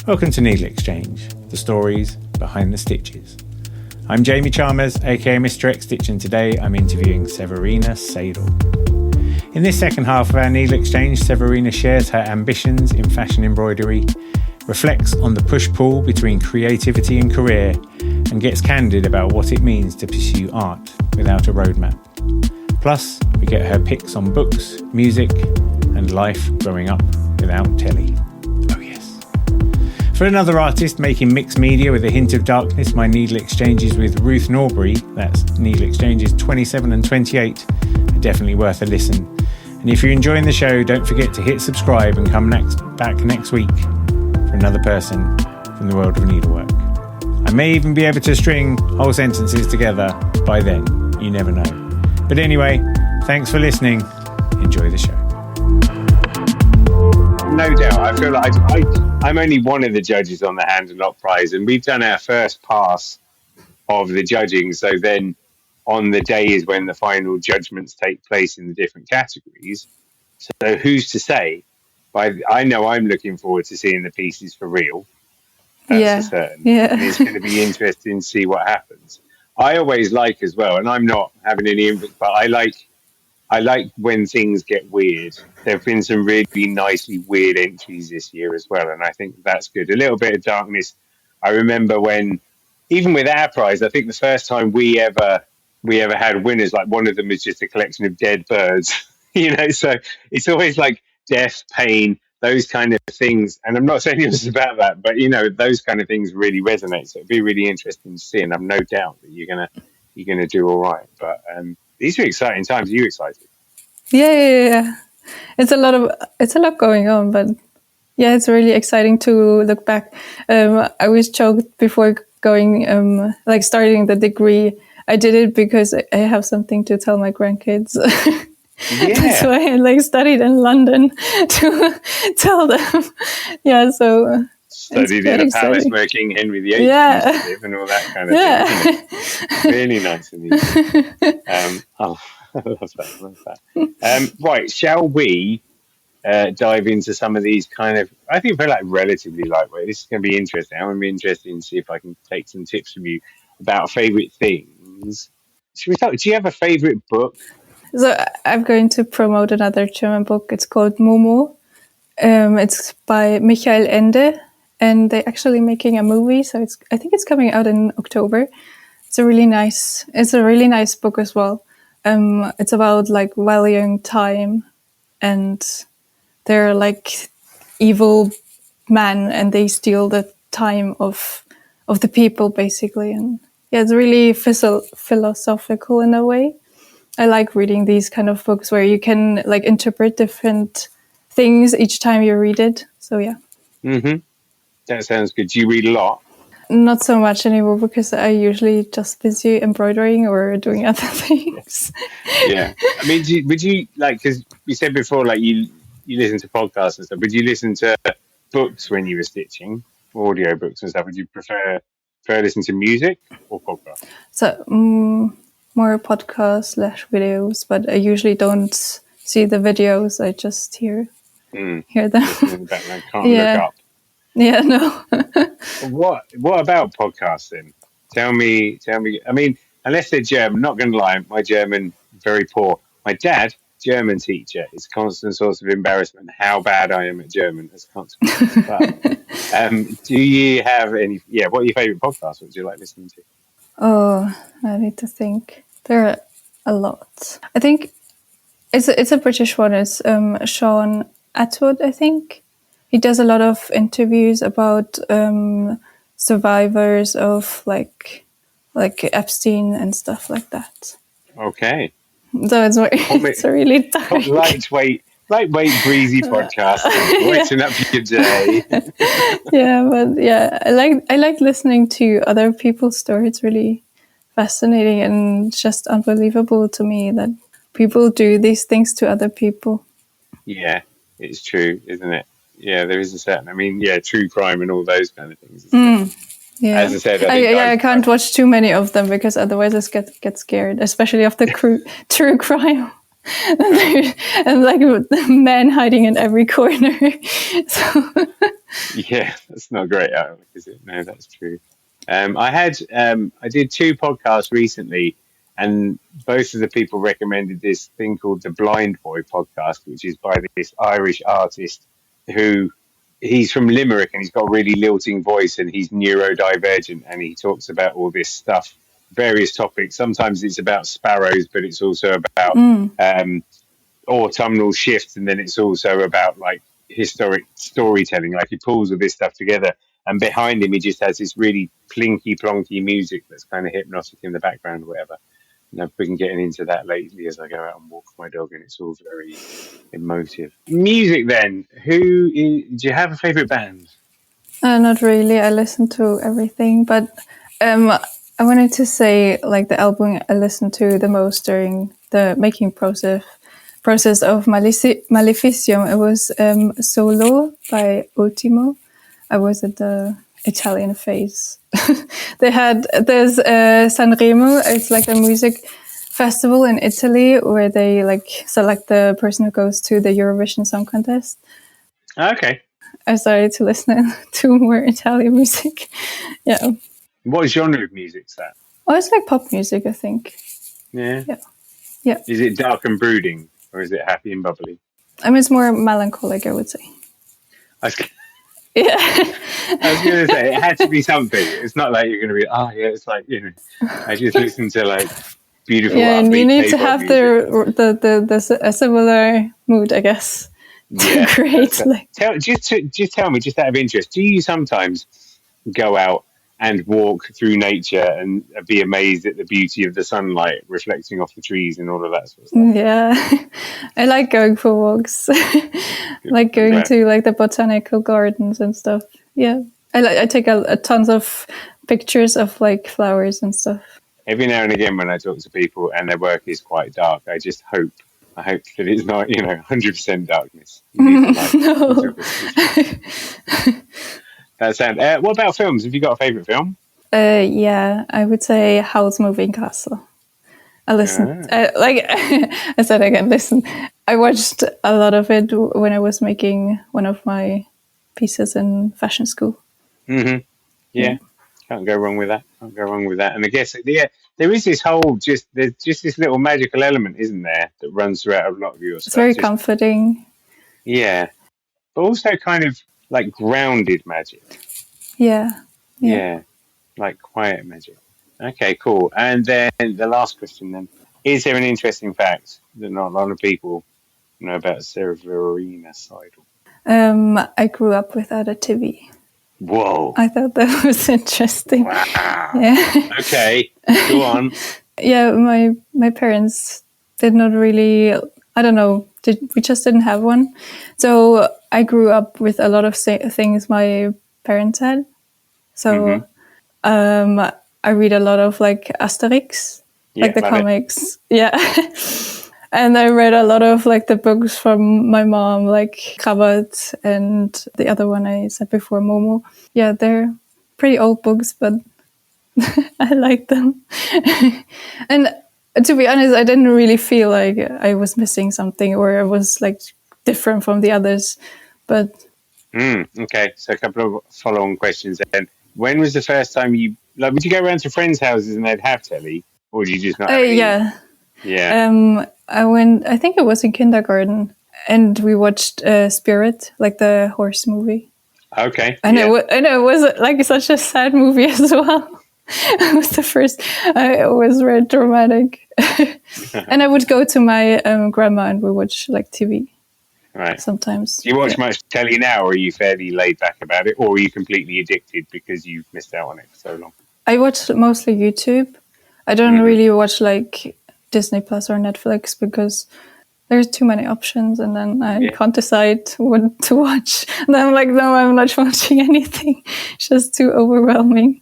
Welcome to NeedleXChange, the stories behind the stitches. I'm Jamie Chalmers, aka Mr. X Stitch, and today I'm interviewing Severina Seidl. In this second half of our NeedleXChange, Severina shares her ambitions in fashion embroidery, reflects on the push-pull between creativity and career, and gets candid about what it means to pursue art without a roadmap. Plus, we get her picks on books, music, and life growing up without telly. Oh yes. For another artist making mixed media with a hint of darkness, my NeedleXChanges with Ruth Norbury, that's NeedleXChanges 27 and 28, are definitely worth a listen. And if you're enjoying the show, don't forget to hit subscribe and come back next week for another person from the world of needlework. I may even be able to string whole sentences together by then. You never know. But anyway, thanks for listening. Enjoy the show. No doubt. I feel like I'm only one of the judges on the Hand and Lot Prize, and we've done our first pass of the judging. So then on the day is when the final judgments take place in the different categories. So who's to say? I know I'm looking forward to seeing the pieces for real. That's for certain. Yeah. And it's going to be interesting to see what happens. I always like as well, and I'm not having any input, but I like when things get weird. There have been some really nicely weird entries this year as well, and I think that's good. A little bit of darkness. I remember when, even with our prize, I think the first time we ever had winners, like one of them is just a collection of dead birds, so it's always like death, pain, those kind of things. And I'm not saying it was about that, but those kind of things really resonate. So it'd be really interesting to see, and I've no doubt that you're gonna do all right. But these are exciting times. Are you excited? Yeah. It's a lot going on, but yeah, it's really exciting to look back. I always joked before going, starting the degree, I did it because I have something to tell my grandkids. Yeah. That's why I studied in London to tell them. Yeah, so studied in a palace where King Henry VIII used to live and all that kind of thing. Really nice of you. I love that. Right, shall we dive into some of these kind of, I think they're relatively lightweight. This is going to be interesting. I'm going to be interested in see if I can take some tips from you about favourite things. Should we talk? Do you have a favourite book? So I'm going to promote another German book. It's called Momo. It's by Michael Ende, and they're actually making a movie. So I think it's coming out in October. It's a really nice book as well. It's about valuing time, and they're evil men, and they steal the time of the people basically. And yeah, it's really philosophical in a way. I like reading these kind of books where you can interpret different things each time you read it. So yeah. Mm-hmm. That sounds good. Do you read a lot? Not so much anymore because I usually just busy embroidering or doing other things. Yeah. I mean, would you because you said before, you listen to podcasts and stuff, would you listen to books when you were stitching, audio books and stuff? Would you prefer listen to music or podcasts? So more podcast / videos, but I usually don't see the videos. I just hear them. In the background, can't look up. Yeah, no. What about podcasts then? Tell me. I mean, unless they're German, I'm not going to lie, my German very poor. My dad, German teacher, is a constant source of embarrassment how bad I am at German as a consequence. But do you have any? Yeah, what are your favourite podcasts? What do you like listening to? Oh, I need to think. There are a lot. I think it's a British one. It's Sean Atwood, I think. He does a lot of interviews about survivors of like Epstein and stuff like that. Okay. So it's a really dark, lightweight, breezy podcast. Waiting up your day. Yeah, but yeah, I like listening to other people's stories. It's really fascinating and just unbelievable to me that people do these things to other people. Yeah, it's true, isn't it? Yeah, there is a certain, true crime and all those kind of things. Yeah. As I said, I can't watch too many of them because otherwise I get scared, especially of the true crime. and men hiding in every corner. So Yeah, that's not a great outlook, is it? No, that's true. I did 2 podcasts recently, and both of the people recommended this thing called the Blind Boy podcast, which is by this Irish artist who he's from Limerick and he's got a really lilting voice and he's neurodivergent and he talks about all this stuff, various topics. Sometimes it's about sparrows, but it's also about um, autumnal shifts, and then it's also about like historic storytelling. Like he pulls all this stuff together, and behind him he just has this really plinky plonky music that's kind of hypnotic in the background or whatever. And I've been getting into that lately as I go out and walk my dog, and it's all very emotive. Music then. Do you have a favourite band? Not really. I listen to everything, but I wanted to say like the album I listened to the most during the making process of Maleficium. It was Solo by Ultimo. I was at the Italian phase. There's Sanremo. It's like a music festival in Italy where they like select the person who goes to the Eurovision Song Contest. Okay. I started to listen to more Italian music. Yeah. What genre of music's that? Oh, it's like pop music, I think. Yeah. Yeah. Is it dark and brooding, or is it happy and bubbly? I mean, it's more melancholic, I would say. Yeah. I was going to say, it had to be something. It's not like you're going to be, it's like, I just listen to like beautiful. Yeah, and you need to have music. a similar mood, I guess. Yeah. Great. Just tell me, just out of interest, do you sometimes go out and walk through nature and be amazed at the beauty of the sunlight reflecting off the trees and all of that sort of stuff? Yeah, I like going for walks. Like going to like the botanical gardens and stuff. Yeah, I take a tons of pictures of like flowers and stuff. Every now and again when I talk to people and their work is quite dark, I hope that it's not 100% darkness. No. That sound. What about films? Have you got a favourite film? Yeah, I would say Howl's Moving Castle. I listened, like I said again, listen. I watched a lot of it when I was making one of my pieces in fashion school. Mm-hmm. Yeah, can't go wrong with that. And I guess there is this whole there's just this little magical element, isn't there, that runs throughout a lot of your stuff. It's very comforting. Yeah, but also kind of like grounded magic. Yeah. Like quiet magic. Okay, cool. And then the last question then. Is there an interesting fact that not a lot of people know about Severina Seidl? I grew up without a TV. Whoa. I thought that was interesting. Wow. Yeah. Okay, go on. Yeah, my parents did not really, I don't know, we just didn't have one. So I grew up with a lot of things my parents had. So I read a lot of like Asterix, like the comics. Yeah. And I read a lot of like the books from my mom, like Krabat and the other one I said before, Momo. Yeah, they're pretty old books, but I like them. And to be honest, I didn't really feel like I was missing something or I was like different from the others. But okay, so a couple of follow-on questions then. When was the first time would you go around to friends' houses and they'd have telly, or did you just not have any? Yeah. I think it was in kindergarten, and we watched Spirit, like the horse movie. Okay. I know it was like such a sad movie as well. It was the first. It was very dramatic. And I would go to my grandma and we watch like TV. Right. Sometimes. Do you watch much telly now, or are you fairly laid back about it, or are you completely addicted because you've missed out on it for so long? I watch mostly YouTube. I don't really watch like Disney Plus or Netflix because there's too many options, and then I can't decide what to watch. And then I'm like, no, I'm not watching anything. It's just too overwhelming.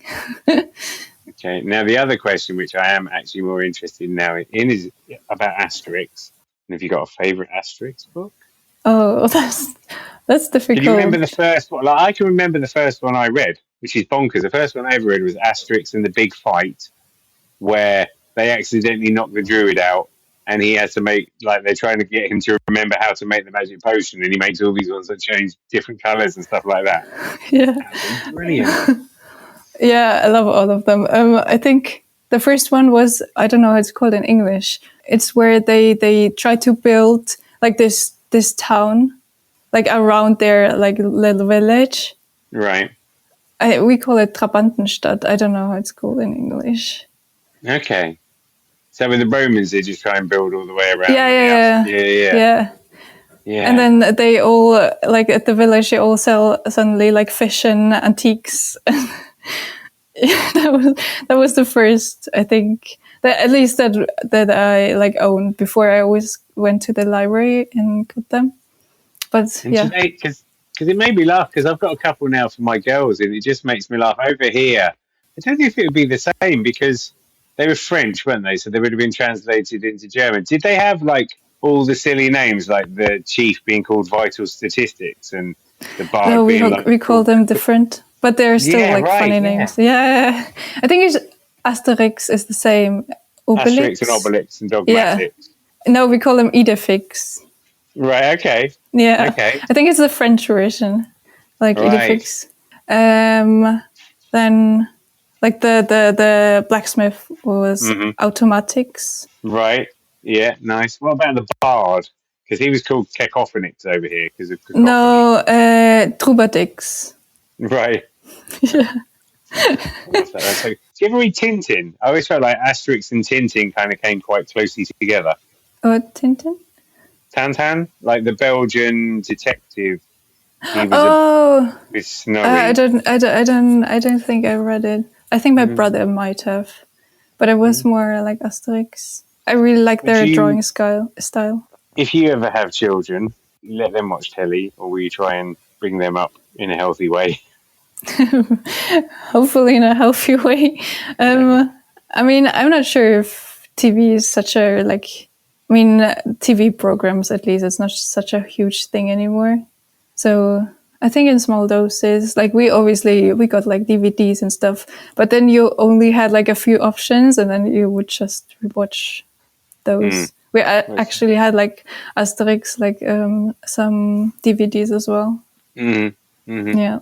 Okay. Now the other question, which I am actually more interested now in, is about Asterix. And have you got a favourite Asterix book? Oh, that's difficult. Can you remember the first one? Like, I can remember the first one I read, which is bonkers. The first one I ever read was Asterix and the Big Fight, where they accidentally knocked the druid out and he has to make, like, they're trying to get him to remember how to make the magic potion, and he makes all these ones that change different colours and stuff like that. Yeah. That's brilliant. Yeah, I love all of them. I think the first one was, I don't know how it's called in English. It's where they try to build like this town, like around their like little village. Right. We call it Trabantenstadt. I don't know how it's called in English. Okay. So with the Romans, they just try and build all the way around. Yeah. And then they all, like at the village, they all sell suddenly like fish and antiques. that was the first, I think, at least that I like owned before. I always went to the library and got them. But and today, because it made me laugh, because I've got a couple now for my girls, and it just makes me laugh. Over here, I don't know if it would be the same, because they were French, weren't they? So they would have been translated into German. Did they have like all the silly names, like the chief being called Vital Statistics and the bard no, being we call them different, but they're still funny names. Yeah, I think it's Asterix is the same. Asterix and Obelix and Dogmatics. Yeah. No, we call them Idefix. Right. Okay. Yeah. Okay. I think it's the French version, like Idefix. Then, like the blacksmith was Automatics. Right. Yeah. Nice. What about the bard? Because he was called Cacophonix over here because of cacophony. No, Trubadix. Right. Yeah. So, do you ever read Tintin? I always felt like Asterix and Tintin kind of came quite closely together. Oh, Tintin? Tintin, like the Belgian detective. He was a bit snowy. I don't think I read it. I think my brother might have, but it was more like Asterix. I really like their drawing style. If you ever have children, let them watch telly, or will you try and bring them up in a healthy way? Hopefully in a healthy way. I mean, I'm not sure if TV is such a TV programs, at least, it's not such a huge thing anymore. So I think in small doses, like we got like DVDs and stuff, but then you only had like a few options and then you would just watch those. We actually had like Asterix, like some DVDs as well. Mm-hmm. Yeah.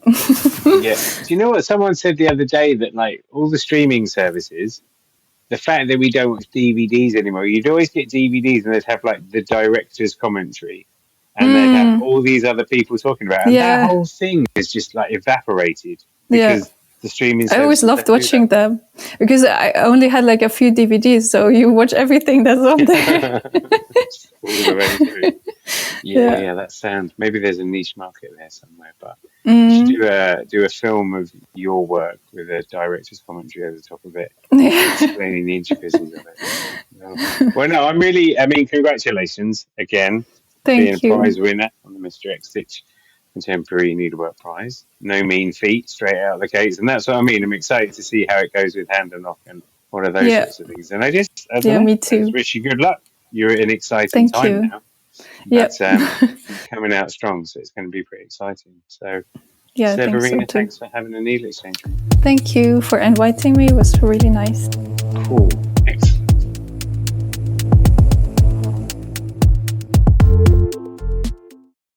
Yeah. Do you know what someone said the other day, that like all the streaming services, the fact that we don't watch DVDs anymore, you'd always get DVDs and they'd have like the director's commentary and they'd have all these other people talking about it. And that whole thing is just like evaporated because the streaming services. I always loved watching them because I only had like a few DVDs, so you watch everything that's on there. All the way through. Yeah, that sounds. Maybe there's a niche market there somewhere, but you should do a film of your work with a director's commentary over the top of it, explaining the intricacies of it. Well, no, congratulations again. Thank you. Being a prize winner on the Mr. X Stitch Contemporary Needlework Prize. No mean feat, straight out of the gates, and that's what I mean. I'm excited to see how it goes with Hand and Knock and one of those sorts of things. And I don't know, me too. I just wish you good luck. You're at an exciting time now. That's coming out strong, so it's going to be pretty exciting. So, Severina, thanks for having a needle exchange. Thank you for inviting me. It was really nice. Cool.